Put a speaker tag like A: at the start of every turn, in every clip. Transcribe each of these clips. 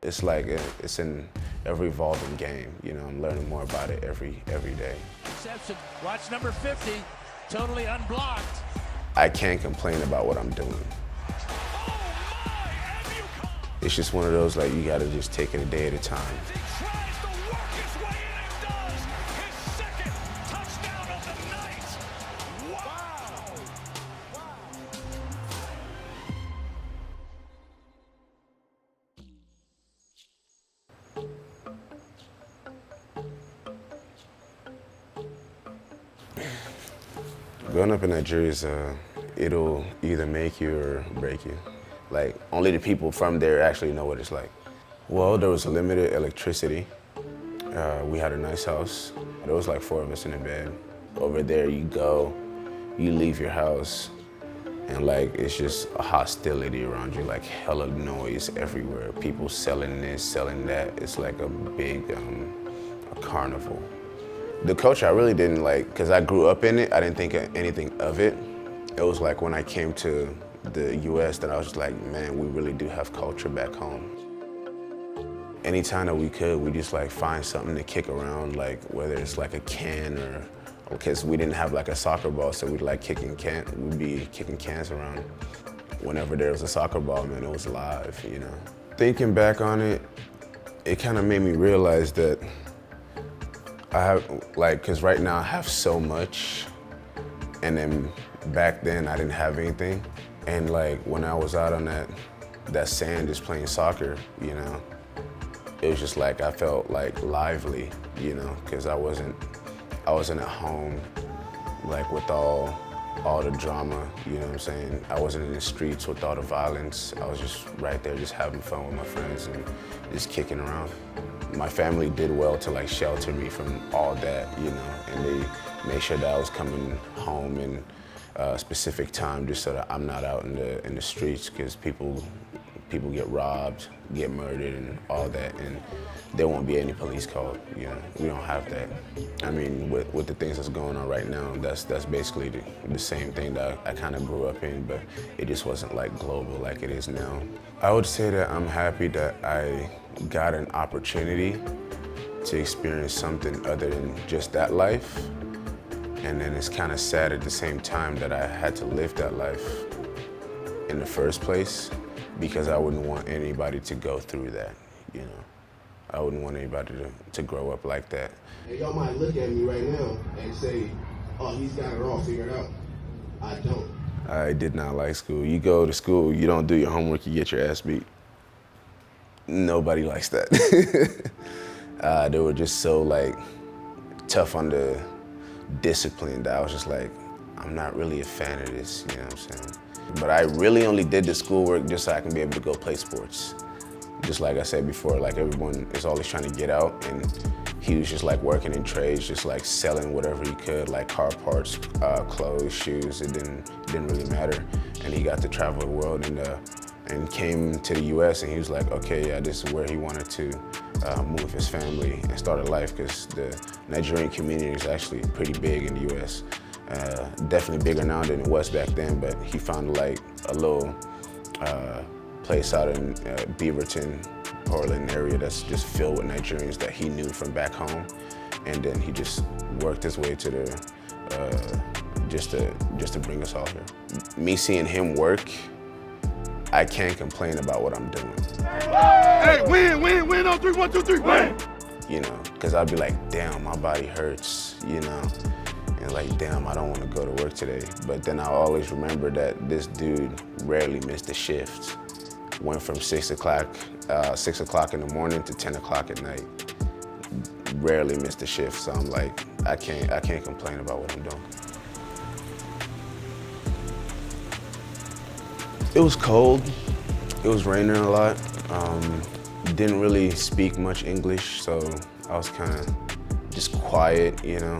A: it's like it's in every evolving game. You know, I'm learning more about it every day.
B: Samson, watch number 50, totally unblocked.
A: I can't complain about what I'm doing. It's just one of those, like, you gotta just take it a day at a time. Growing up in Nigeria is, it'll either make you or break you. Like, only the people from there actually know what it's like. Well, there was limited electricity. We had a nice house. There was like 4 of us in a bed. Over there, you go, you leave your house, and like, it's just a hostility around you, like hella noise everywhere. People selling this, selling that. It's like a big a carnival. The culture I really didn't like, because I grew up in it, I didn't think anything of it. It was like when I came to the US that I was just like, man, we really do have culture back home. Anytime that we could, we just like find something to kick around, like whether it's like a can or, because we didn't have like a soccer ball, so we'd like we'd be kicking cans around. Whenever there was a soccer ball, man, it was live, you know. Thinking back on it, it kind of made me realize that I have, like, because right now I have so much, and then back then I didn't have anything. And like, when I was out on that sand just playing soccer, you know, it was just like, I felt like lively, you know, because I wasn't at home, like with all the drama, you know what I'm saying? I wasn't in the streets with all the violence. I was just right there just having fun with my friends and just kicking around. My family did well to like shelter me from all that, you know, and they made sure that I was coming home in a specific time just so that I'm not out in the streets, because people get robbed, get murdered and all that, and there won't be any police called, you know. We don't have that. I mean, with the things that's going on right now, that's basically the same thing that I kind of grew up in, but it just wasn't like global like it is now. I would say that I'm happy that I got an opportunity to experience something other than just that life. And then it's kind of sad at the same time that I had to live that life in the first place, because I wouldn't want anybody to go through that, you know. I wouldn't want anybody to grow up like that.
C: And y'all might look at me right now and say, oh, he's got it all figured out. I don't.
A: I did not like school. You go to school, you don't do your homework, you get your ass beat. Nobody likes that. They were just so like tough on the discipline that I was just like, I'm not really a fan of this, you know what I'm saying? But I really only did the schoolwork just so I can be able to go play sports. Just like I said before, like everyone is always trying to get out, and he was just like working in trades, just like selling whatever he could, like car parts, clothes, shoes, it didn't really matter. And he got to travel the world and came to the US, and he was like, okay, yeah, this is where he wanted to move his family and start a life, because the Nigerian community is actually pretty big in the US. Definitely bigger now than it was back then, but he found like a little place out in Beavertown, Portland area that's just filled with Nigerians that he knew from back home, and then he just worked his way to just to bring us all here. Me seeing him work, I can't complain about what I'm doing.
D: Hey, win on 3, 1, 2, 3, win!
A: You know, because I'd be like, damn, my body hurts, you know, and like, damn, I don't want to go to work today. But then I always remember that this dude rarely missed a shift. Went from 6 o'clock in the morning to 10 o'clock at night. Rarely missed a shift, so I'm like, I can't complain about what I'm doing. It was cold. It was raining a lot. Didn't really speak much English, so I was kind of just quiet, you know,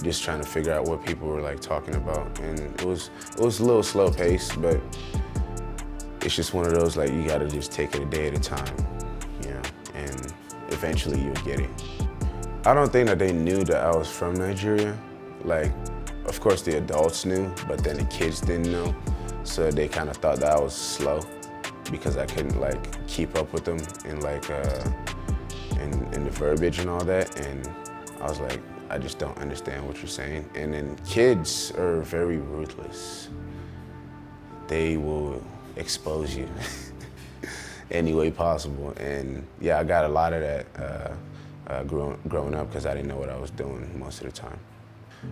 A: just trying to figure out what people were like talking about. And it was a little slow paced, but it's just one of those, like, you gotta just take it a day at a time, you know, and eventually you'll get it. I don't think that they knew that I was from Nigeria. Like, of course the adults knew, but then the kids didn't know. So they kind of thought that I was slow. because I couldn't like keep up with them in like in the verbiage and all that. And I was like, I just don't understand what you're saying. And then kids are very ruthless. They will expose you any way possible. And yeah, I got a lot of that growing up because I didn't know what I was doing most of the time.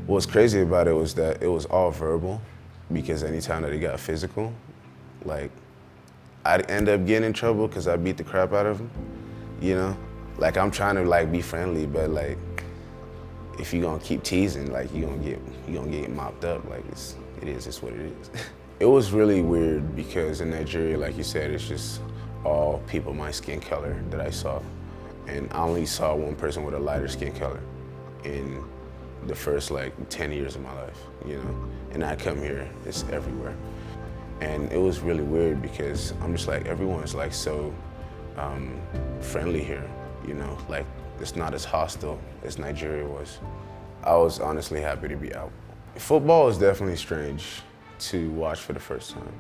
A: What's crazy about it was that it was all verbal, because anytime that it got physical, like I'd end up getting in trouble because I beat the crap out of them, you know? Like I'm trying to like be friendly, but like if you're gonna keep teasing, like you're gonna get mopped up. Like it is what it is. It was really weird because in Nigeria, like you said, it's just all people my skin color that I saw. And I only saw one person with a lighter skin color in the first like 10 years of my life, you know? And I come here, it's everywhere. And it was really weird because I'm just like, everyone's like so friendly here, you know? Like it's not as hostile as Nigeria was. I was honestly happy to be out. Football is definitely strange to watch for the first time.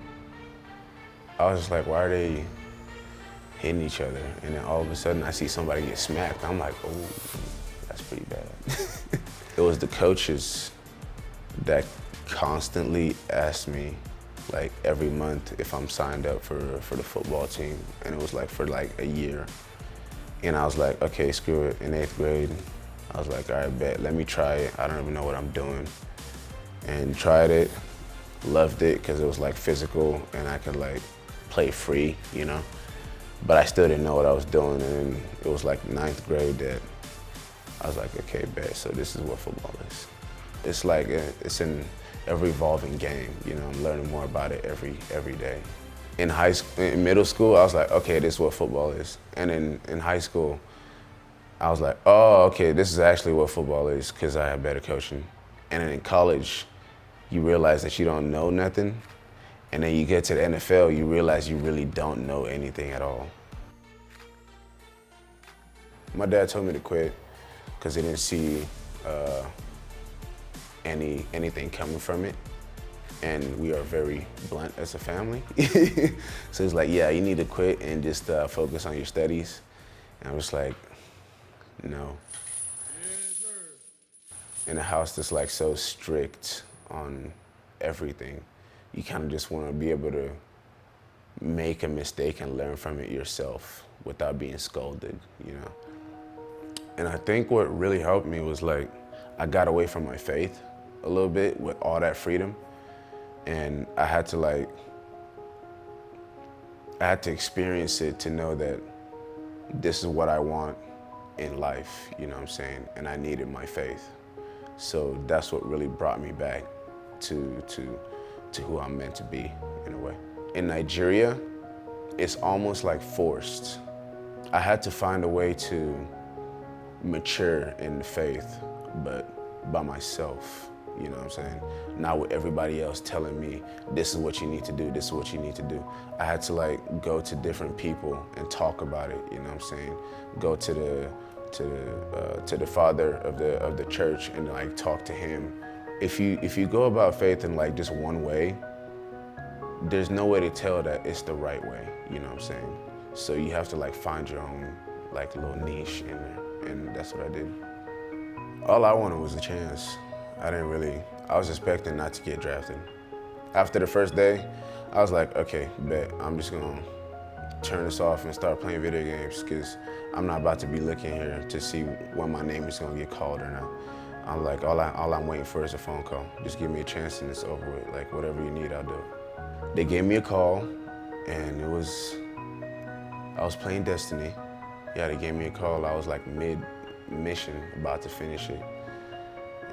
A: I was just like, why are they hitting each other? And then all of a sudden I see somebody get smacked. I'm like, oh, that's pretty bad. It was the coaches that constantly asked me like every month if I'm signed up for the football team. And it was like for like a year. And I was like, okay, screw it. In 8th grade, I was like, all right, bet, let me try it. I don't even know what I'm doing. And tried it, loved it, because it was like physical and I could like play free, you know? But I still didn't know what I was doing. And it was like 9th grade that I was like, okay, bet, so this is what football is. It's like, it's an ever-evolving game, you know? I'm learning more about it every day. In middle school, I was like, okay, this is what football is. And in high school, I was like, oh, okay, this is actually what football is, because I have better coaching. And then in college, you realize that you don't know nothing. And then you get to the NFL, you realize you really don't know anything at all. My dad told me to quit because he didn't see anything coming from it. And we are very blunt as a family. So he's like, yeah, you need to quit and just focus on your studies. And I was like, no.
D: Yes, sir.
A: In a house that's like so strict on everything, you kind of just want to be able to make a mistake and learn from it yourself without being scolded, you know? And I think what really helped me was like, I got away from my faith a little bit with all that freedom. And I had to experience it to know that this is what I want in life, you know what I'm saying? And I needed my faith. So that's what really brought me back to who I'm meant to be, in a way. In Nigeria, it's almost like forced. I had to find a way to mature in the faith, but by myself, you know what I'm saying? Not with everybody else telling me, this is what you need to do, this is what you need to do. I had to like go to different people and talk about it, you know what I'm saying? Go to the father of the church and like talk to him. If you go about faith in like just one way, there's no way to tell that it's the right way, you know what I'm saying? So you have to like find your own like little niche in there, and that's what I did. All I wanted was a chance. I was expecting not to get drafted. After the first day, I was like, okay, bet, I'm just gonna turn this off and start playing video games, because I'm not about to be looking here to see when my name is gonna get called or not. I'm like, all I'm waiting for is a phone call. Just give me a chance and it's over with. Like, whatever you need, I'll do it. They gave me a call, and I was playing Destiny. Yeah, they gave me a call. I was like mid-mission, about to finish it.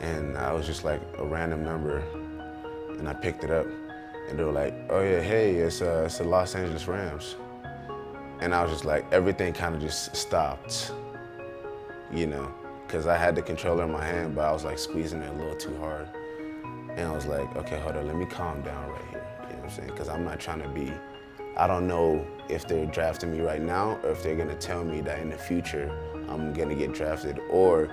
A: And I was just like a random number, and I picked it up, and they were like, oh yeah, hey, it's the Los Angeles Rams. And I was just like, everything kind of just stopped, you know, because I had the controller in my hand, but I was like squeezing it a little too hard. And I was like, okay, hold on, let me calm down right here, you know what I'm saying? Because I'm not trying to I don't know if they're drafting me right now, or if they're gonna tell me that in the future I'm gonna get drafted, or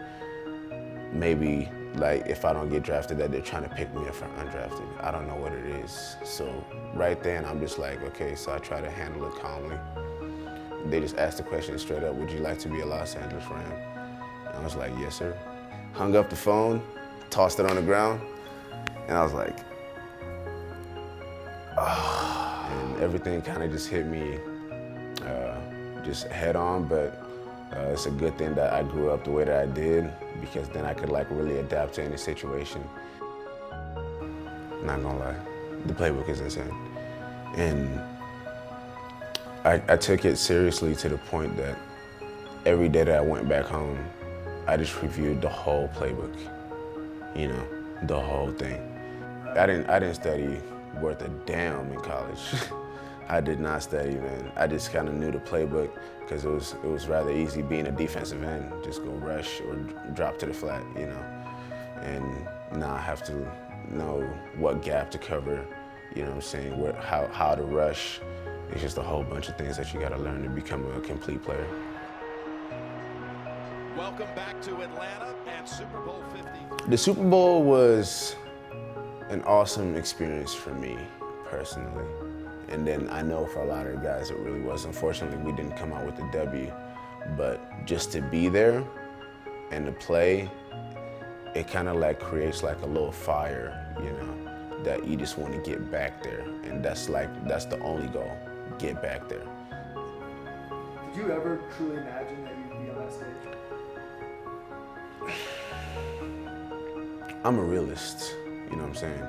A: maybe like if I don't get drafted, that they're trying to pick me up for undrafted. I don't know what it is. So right then I'm just like, okay, so I try to handle it calmly. They just asked the question straight up, would you like to be a Los Angeles Ram? And I was like, yes, sir. Hung up the phone, tossed it on the ground, and I was like, oh. And everything kind of just hit me just head on, but it's a good thing that I grew up the way that I did, because then I could like really adapt to any situation. Not gonna lie, the playbook is insane. And I took it seriously to the point that every day that I went back home, I just reviewed the whole playbook, you know, the whole thing. I didn't study worth a damn in college. I did not study, man. I just kind of knew the playbook because it was rather easy being a defensive end. Just go rush or drop to the flat, you know. And now I have to know what gap to cover, you know what I'm saying, how to rush. It's just a whole bunch of things that you got to learn to become a complete player.
E: Welcome back to Atlanta and Super Bowl 50.
A: The Super Bowl was an awesome experience for me personally. And then I know for a lot of guys it really was. Unfortunately, we didn't come out with the W, but just to be there and to play, it kind of like creates like a little fire, you know, that you just want to get back there. And that's the only goal, get back there.
F: Did you ever truly imagine that you'd be on that stage?
A: I'm a realist, you know what I'm saying?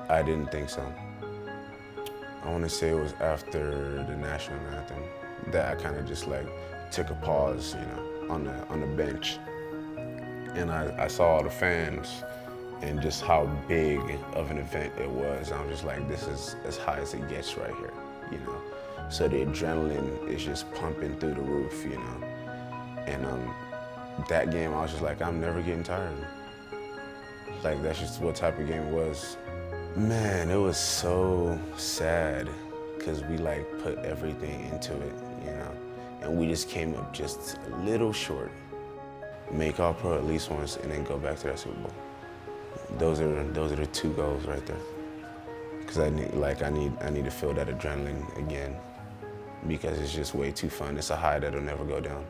A: I didn't think so. I want to say it was after the national anthem that I kind of just like took a pause, you know, on the bench. And I saw all the fans and just how big of an event it was. I was just like, this is as high as it gets right here, you know? So the adrenaline is just pumping through the roof, you know? And that game, I was just like, I'm never getting tired. Like, that's just what type of game it was. Man, it was so sad because we like put everything into it, you know? And we just came up just a little short. Make All-Pro at least once and then go back to that Super Bowl. Those are the two goals right there. Because I need to feel that adrenaline again because it's just way too fun. It's a high that'll never go down.